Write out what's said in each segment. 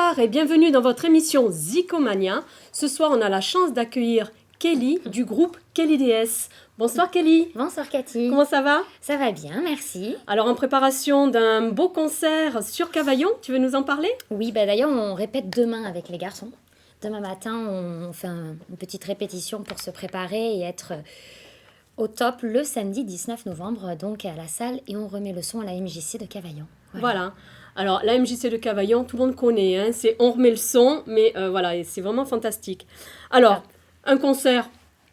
Bonsoir et bienvenue dans votre émission Zicomania. Ce soir, on a la chance d'accueillir Kelly du groupe Kelly DS. Bonsoir Kelly. Bonsoir Cathy. Comment ça va? Ça va bien, merci. Alors en préparation d'un beau concert sur Cavaillon, tu veux nous en parler? Oui, d'ailleurs on répète demain avec les garçons. Demain matin, on fait une petite répétition pour se préparer et être au top le samedi 19 novembre, donc à la salle, et on remet le son à la MJC de Cavaillon. Voilà. Alors, la MJC de Cavaillon, tout le monde connaît, hein, c'est on remet le son, mais voilà, c'est vraiment fantastique. Alors, un concert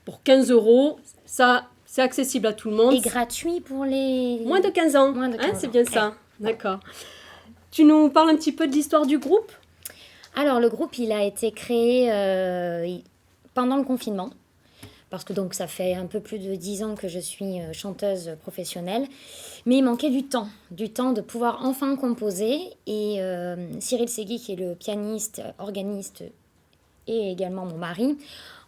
pour 15 €, ça, c'est accessible à tout le monde. Et gratuit pour les... Moins de 15 ans, Moins de 15 c'est ans. bien ça, d'accord. Tu nous parles un petit peu de l'histoire du groupe? Alors, le groupe, il a été créé pendant le confinement. Parce que donc ça fait un peu plus de 10 ans que je suis chanteuse professionnelle. Mais il manquait du temps de pouvoir enfin composer. Et Cyril Segui, qui est le pianiste, organiste et également mon mari,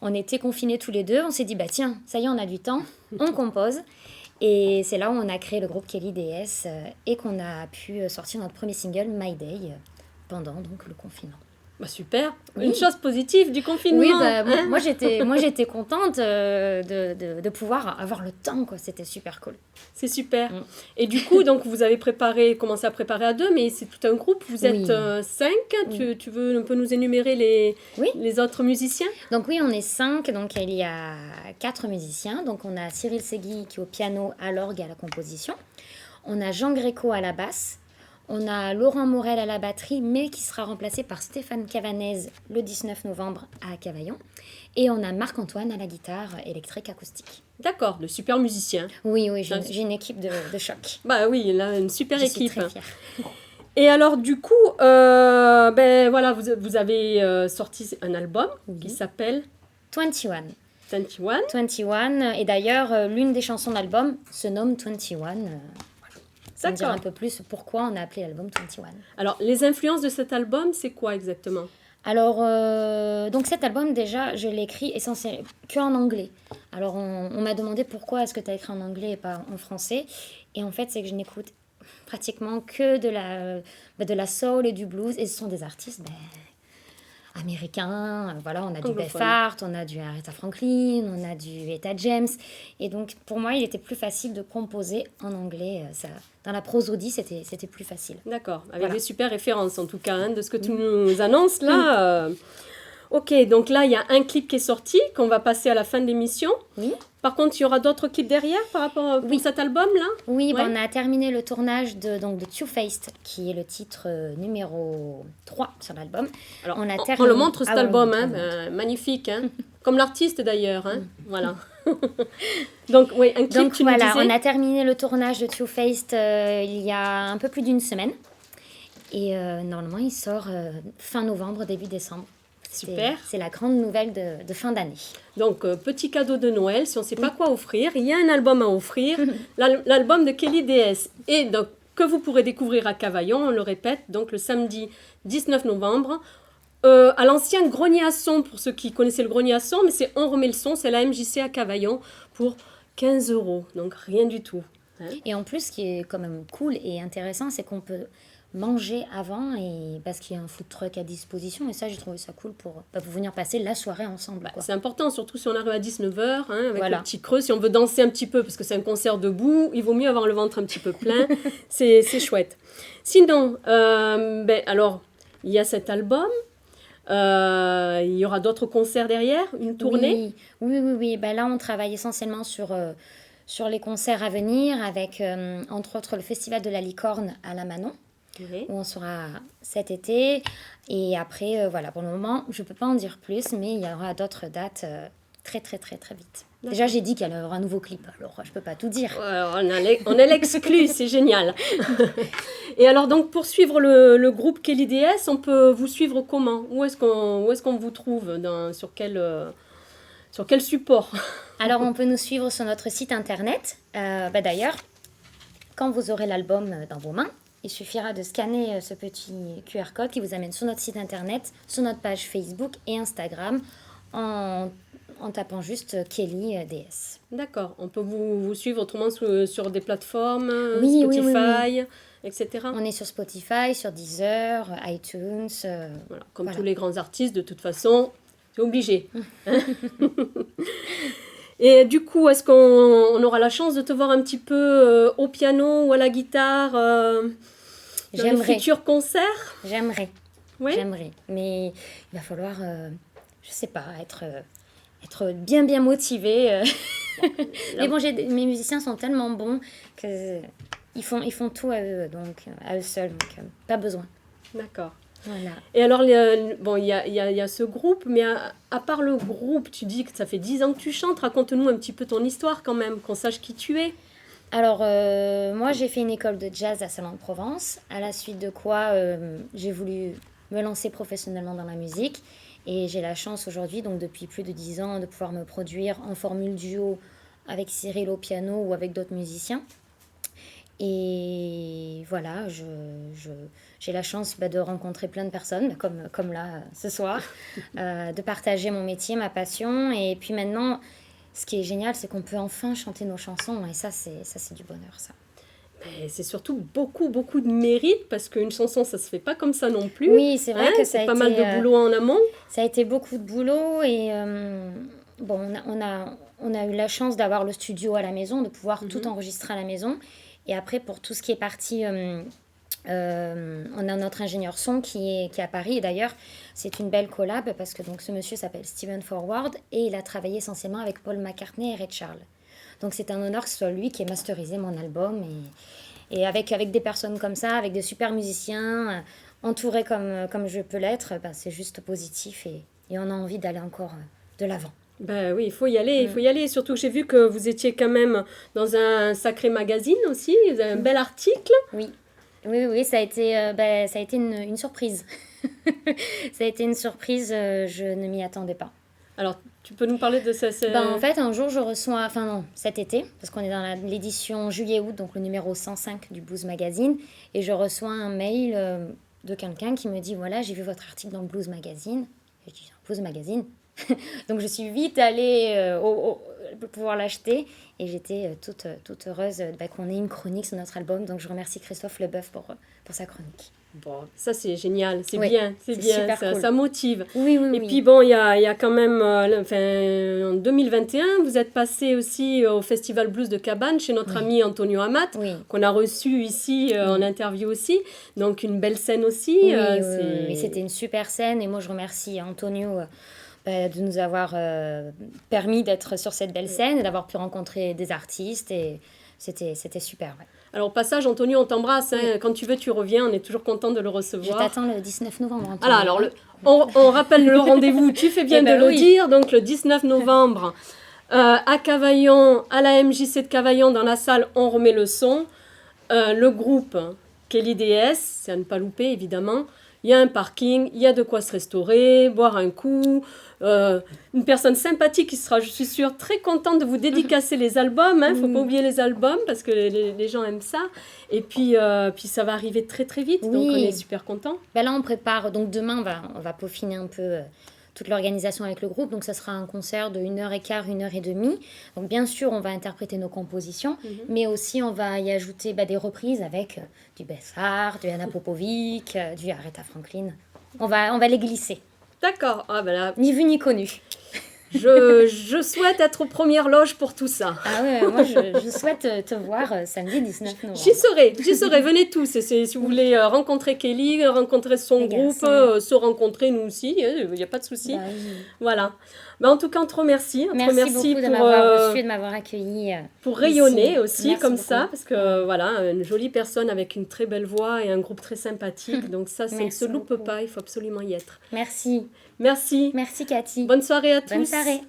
on était confinés tous les deux. On s'est dit, tiens, ça y est, on a du temps, on compose. Et c'est là où on a créé le groupe Kelly DS et qu'on a pu sortir notre premier single, My Day, pendant donc le confinement. Super, oui. Une chose positive du confinement. Oui, moi j'étais contente de pouvoir avoir le temps, quoi. C'était super cool. C'est super. Et du coup, donc vous avez commencé à préparer à 2, mais c'est tout un groupe. Vous êtes 5. Oui. Tu veux un peu nous énumérer les autres musiciens? Donc oui, on est 5. Donc il y a 4 musiciens. Donc on a Cyril Segui qui est au piano, à l'orgue et à la composition. On a Jean Gréco à la basse. On a Laurent Morel à la batterie, mais qui sera remplacé par Stéphane Cavanez le 19 novembre à Cavaillon. Et on a Marc-Antoine à la guitare électrique acoustique. D'accord, de super musiciens. Oui, j'ai une équipe de choc. Oui, là, une super équipe. Je suis très fière. Et alors, du coup, voilà, vous avez sorti un album qui s'appelle 21. 21. 21. Et d'ailleurs, l'une des chansons de l'album se nomme 21. Ça me dire un peu plus pourquoi on a appelé l'album 21. Alors, les influences de cet album, c'est quoi exactement? Alors, donc cet album, déjà, je l'ai écrit essentiellement qu'en anglais. Alors, on m'a demandé pourquoi est-ce que tu as écrit en anglais et pas en français. Et en fait, c'est que je n'écoute pratiquement que de la soul et du blues. Et ce sont des artistes américains. Voilà, on a du Beth Hart, on a du Aretha Franklin, on a du Etta James. Et donc, pour moi, il était plus facile de composer en anglais. Dans la prosodie, c'était plus facile. D'accord, avec des super références en tout cas, de ce que tu nous annonces là. Ok, donc là, il y a un clip qui est sorti, qu'on va passer à la fin de l'émission. Oui. Par contre, il y aura d'autres clips derrière par rapport à cet album-là? Oui, on a terminé le tournage de Two Faced, qui est le titre numéro 3 sur l'album. Alors, on le montre cet album, magnifique, comme l'artiste d'ailleurs. Voilà. Donc, oui, un clip, tu nous disais. On a terminé le tournage de Two Faced il y a un peu plus d'une semaine. Et normalement, il sort fin novembre, début décembre. Super. C'est la grande nouvelle de fin d'année. Donc, petit cadeau de Noël, si on ne sait pas quoi offrir, il y a un album à offrir, l'album de Kelly DS. Et donc, que vous pourrez découvrir à Cavaillon, on le répète, donc le samedi 19 novembre, à l'ancien Grenier à Son, pour ceux qui connaissaient le Grenier à Son, mais c'est On remet le son, c'est la MJC à Cavaillon pour 15 €, donc rien du tout. Et en plus, ce qui est quand même cool et intéressant, c'est qu'on peut manger avant parce qu'il y a un food truck à disposition, et ça j'ai trouvé ça cool pour venir passer la soirée ensemble. C'est important, surtout si on arrive à 19 h avec le petit creux, si on veut danser un petit peu parce que c'est un concert debout, il vaut mieux avoir le ventre un petit peu plein. c'est chouette. Sinon, alors il y a cet album, il y aura d'autres concerts derrière, une tournée. Oui. Là on travaille essentiellement sur les concerts à venir avec entre autres le Festival de la Licorne à la Manon. Où on sera cet été. Et après, pour le moment, je ne peux pas en dire plus, mais il y aura d'autres dates très, très, très, très vite. D'accord. Déjà, j'ai dit qu'il y aura un nouveau clip, alors je ne peux pas tout dire. On est l'exclu, c'est génial. Et alors, donc, pour suivre le groupe Kelly DS, on peut vous suivre comment? Où est-ce qu'on vous trouve? Sur quel support? Alors, on peut nous suivre sur notre site internet. D'ailleurs, quand vous aurez l'album dans vos mains, il suffira de scanner ce petit QR code qui vous amène sur notre site internet, sur notre page Facebook et Instagram en tapant juste Kelly DS. D'accord. On peut vous suivre autrement sur des plateformes, oui, Spotify. Oui. etc. On est sur Spotify, sur Deezer, iTunes. Voilà, comme voilà. tous les grands artistes, de toute façon, c'est obligé. Et du coup, est-ce qu'on aura la chance de te voir un petit peu au piano ou à la guitare dans les futurs concerts? J'aimerais. Oui. J'aimerais. Mais il va falloir, je sais pas, être bien motivé. Mais bon, mes musiciens sont tellement bons qu'ils font tout à eux seuls, donc pas besoin. D'accord. Voilà. Et alors, bon, il y a ce groupe, mais à part le groupe, tu dis que ça fait 10 ans que tu chantes. Raconte-nous un petit peu ton histoire quand même, qu'on sache qui tu es. Alors, moi, j'ai fait une école de jazz à Salon-de-Provence, à la suite de quoi j'ai voulu me lancer professionnellement dans la musique. Et j'ai la chance aujourd'hui, donc depuis plus de 10 ans, de pouvoir me produire en formule duo avec Cyril au piano ou avec d'autres musiciens. Et voilà, j'ai la chance de rencontrer plein de personnes, comme là ce soir, de partager mon métier, ma passion. Et puis maintenant, ce qui est génial, c'est qu'on peut enfin chanter nos chansons. Et ça, c'est du bonheur, ça. Mais c'est surtout beaucoup de mérite, parce qu'une chanson, ça se fait pas comme ça non plus. Oui, c'est vrai que ça a été... pas mal de boulot en amont. Ça a été beaucoup de boulot et bon, on a eu la chance d'avoir le studio à la maison, de pouvoir tout enregistrer à la maison. Et après, pour tout ce qui est parti, on a notre ingénieur son qui est à Paris. Et d'ailleurs, c'est une belle collab parce que donc, ce monsieur s'appelle Steven Forward et il a travaillé essentiellement avec Paul McCartney et Ray Charles. Donc c'est un honneur que ce soit lui qui ait masterisé mon album. Et avec des personnes comme ça, avec des super musiciens, entourés comme je peux l'être, c'est juste positif et on a envie d'aller encore de l'avant. Ben oui, il faut y aller. Surtout que j'ai vu que vous étiez quand même dans un sacré magazine aussi. Vous avez un bel article. Oui, ça a été une surprise. Ça a été une surprise, je ne m'y attendais pas. Alors, tu peux nous parler de ça En fait, un jour, je reçois, cet été, parce qu'on est dans l'édition juillet-août, donc le numéro 105 du Blues Magazine, et je reçois un mail de quelqu'un qui me dit, voilà, j'ai vu votre article dans le Blues Magazine. Et je dis, Blues Magazine? Donc je suis vite allée pour pouvoir l'acheter et j'étais toute heureuse qu'on ait une chronique sur notre album. Donc je remercie Christophe Leboeuf pour sa chronique. Bon, ça c'est génial, c'est bien, super cool. Ça motive. Oui. Puis bon, il y a quand même, en 2021, vous êtes passé aussi au Festival Blues de Cabane chez notre ami Antonio Amat, qu'on a reçu ici en interview aussi. Donc une belle scène aussi. Oui, c'était une super scène et moi je remercie Antonio de nous avoir permis d'être sur cette belle scène et d'avoir pu rencontrer des artistes et c'était super. Ouais. Alors au passage, Antonio, on t'embrasse. Quand tu veux, tu reviens. On est toujours content de le recevoir. Je t'attends le 19 novembre. Antonio. Voilà, alors on rappelle le rendez-vous. Tu fais bien de le dire. Donc le 19 novembre à Cavaillon, à la MJC de Cavaillon, dans la salle, on remet le son. Le groupe Kelly DS, c'est à ne pas louper évidemment. Il y a un parking, il y a de quoi se restaurer, boire un coup. Une personne sympathique qui sera, je suis sûre, très contente de vous dédicacer les albums. Faut pas oublier les albums parce que les gens aiment ça. Et puis ça va arriver très très vite, donc on est super contents. Là, on prépare. Donc demain, on va peaufiner un peu toute l'organisation avec le groupe. Donc ça sera un concert de 1h15, 1h30. Donc bien sûr, on va interpréter nos compositions, mais aussi on va y ajouter des reprises avec du Bessard, du Anna Popovic, du Aretha Franklin. On va les glisser. D'accord. Ni vu ni connu. Je souhaite être aux premières loges pour tout ça. Ah ouais, moi je souhaite te voir samedi 19 novembre. J'y serai, venez tous. Si vous voulez rencontrer Kelly, rencontrer son groupe, se rencontrer nous aussi, il n'y a pas de souci. Voilà. En tout cas, on te remercie. Merci beaucoup de m'avoir reçu et de m'avoir accueilli. Pour rayonner aussi. Merci comme beaucoup. Ça, parce que voilà, une jolie personne avec une très belle voix et un groupe très sympathique. Donc ça ne se loupe pas, il faut absolument y être. Merci. Merci. Merci Cathy. Bonne soirée à tous. Bonne soirée.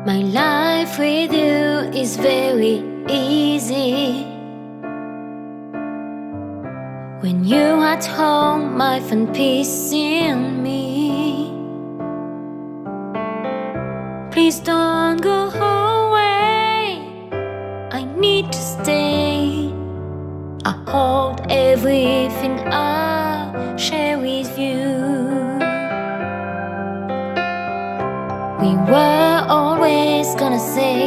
My life with you is very easy. When you're at home, I find peace in me. Please don't go away. I need to stay. I hope hold everything I share with you. We were always gonna say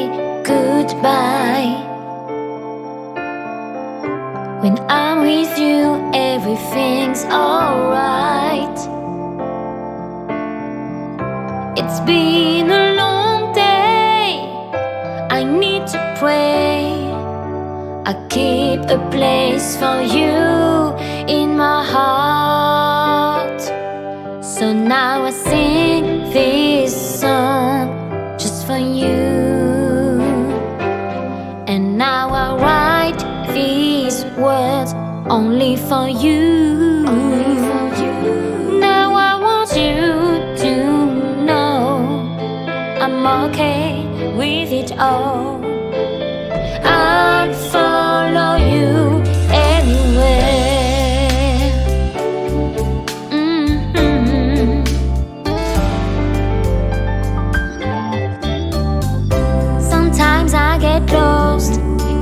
goodbye. When I'm with you, everything's alright. It's been a long day, I need to pray. I keep a place for you in my heart. So now I sing this song just for you. And now I write these words only for you. Now I want you to know I'm okay with it all. I'll follow you anywhere. Sometimes I get lost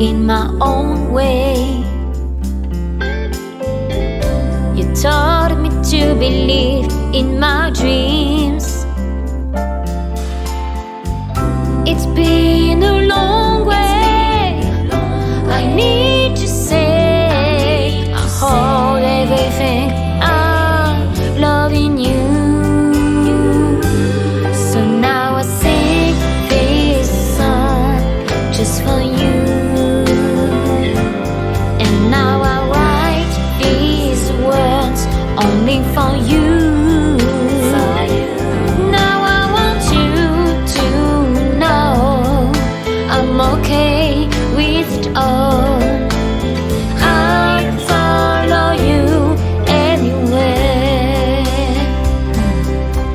in my own way. You taught me to believe in my dreams. It's been a long way. I need to say I hold everything I love in you. So now I sing this song just for you. And now I write these words only for you. Now I want you to know I'm okay with it all. I'll follow you anywhere.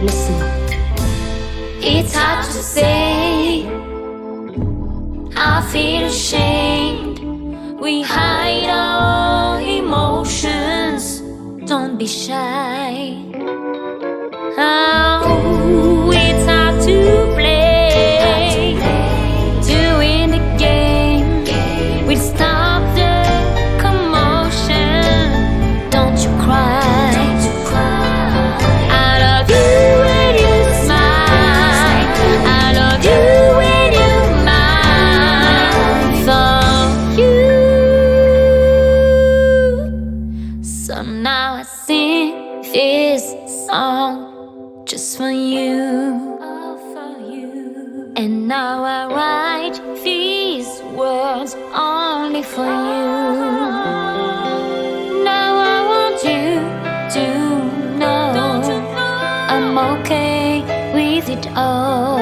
Listen, it's hard to say. I feel ashamed. We hide our emotions. Don't be shy. Oh, it's hard to play. Doing the game. We stop the commotion. Don't you cry. I love you when you smile. I love you when you smile. For you. So now I sing this song just for you. And now I write these words only for you. Now I want you to know I'm okay with it all.